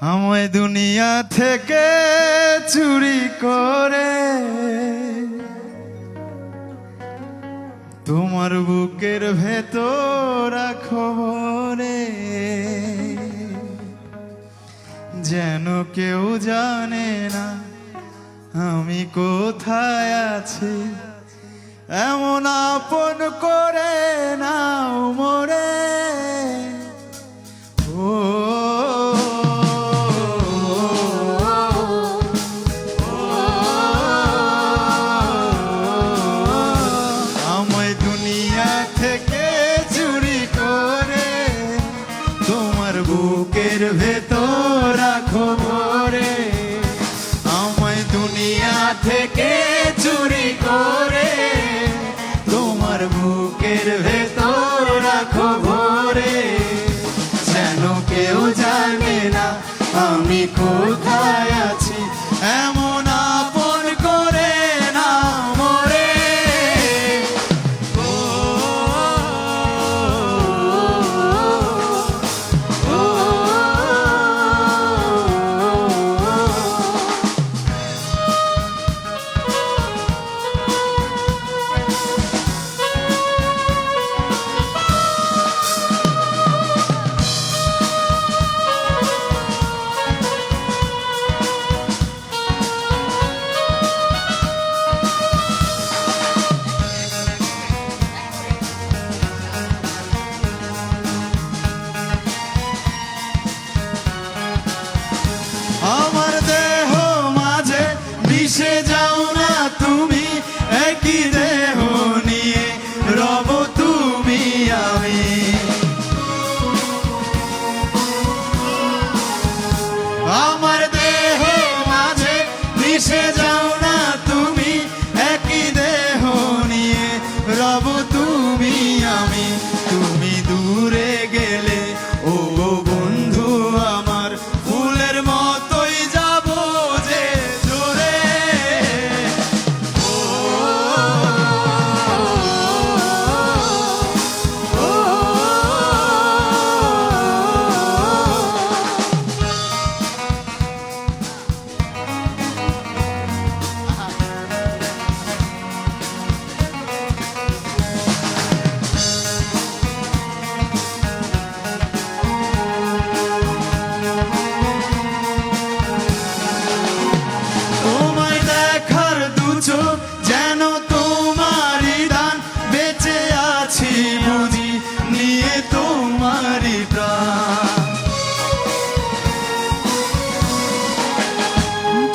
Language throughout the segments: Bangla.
আমায় দুনিয়া থেকে চুরি করে তোমার বুকের ভেতর রাখো রে, যেন কেউ জানে না আমি কোথায় আছি। এমন আপন করে নাও মোরে, ও আমায় দুনিয়া থেকে চুরি করে তোমার বুকের ভেতর রাখো মোরে। আমায় দুনিয়া থেকে চুরি করে তোমার বুকের ভেতর রাখো ভরে, যেন কেউ জানে না আমি কোথায় আছি। এমন আপন করে না মোরে, ও ও আমার দেহ মাঝে মিশে যাও না তুমি, একই দেহ নিয়ে রব তুমি আমি। আমার দেহ মাঝে মিশে যাও না তুমি, একই দেহ নিয়ে রব তুমি আমি। তুমি দূরে গেলে ও বন্ধু আমার, ফুলের মতোই যাব যে ঝরে, ও ও তোমায় দেখার দু চোখ যেন তোমারই দান, বেঁচে আছি বুঝি নিয়ে তোমারই প্রাণ।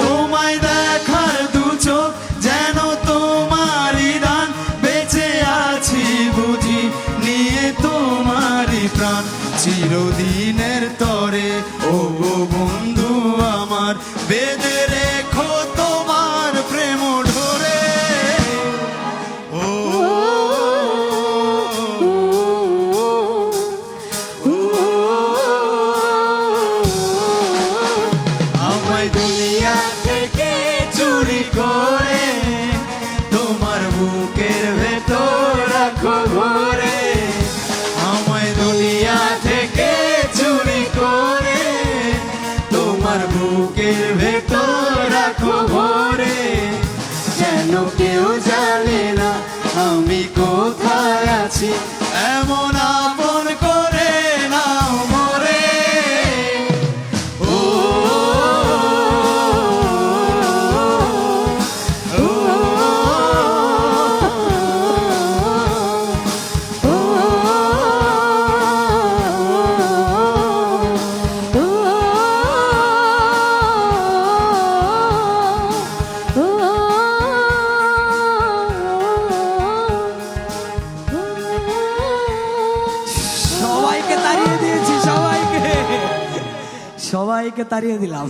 তোমায় দেখার দু চোখ যেন তোমারই দান, বেঁচে আছি বুঝি নিয়ে তোমারই প্রাণ। চিরদিনের তরে ও বন্ধু আমার, বেঁধে রেখো তোমার প্রেম ঢোরে, ও আমায় দুনিয়া থেকে চুরি করে তোমার বুকের ভেতর রাখো ভরে। আমায় দুনিয়া থেকে চুরি করে তোমার বুকের ভেতর রাখো ভরে, যেন কেউ জানে না আমি কোথায় আছি। এমন আপন করে নাও মোরে, ও ও সবাইকে তাড়িয়ে দিলাম।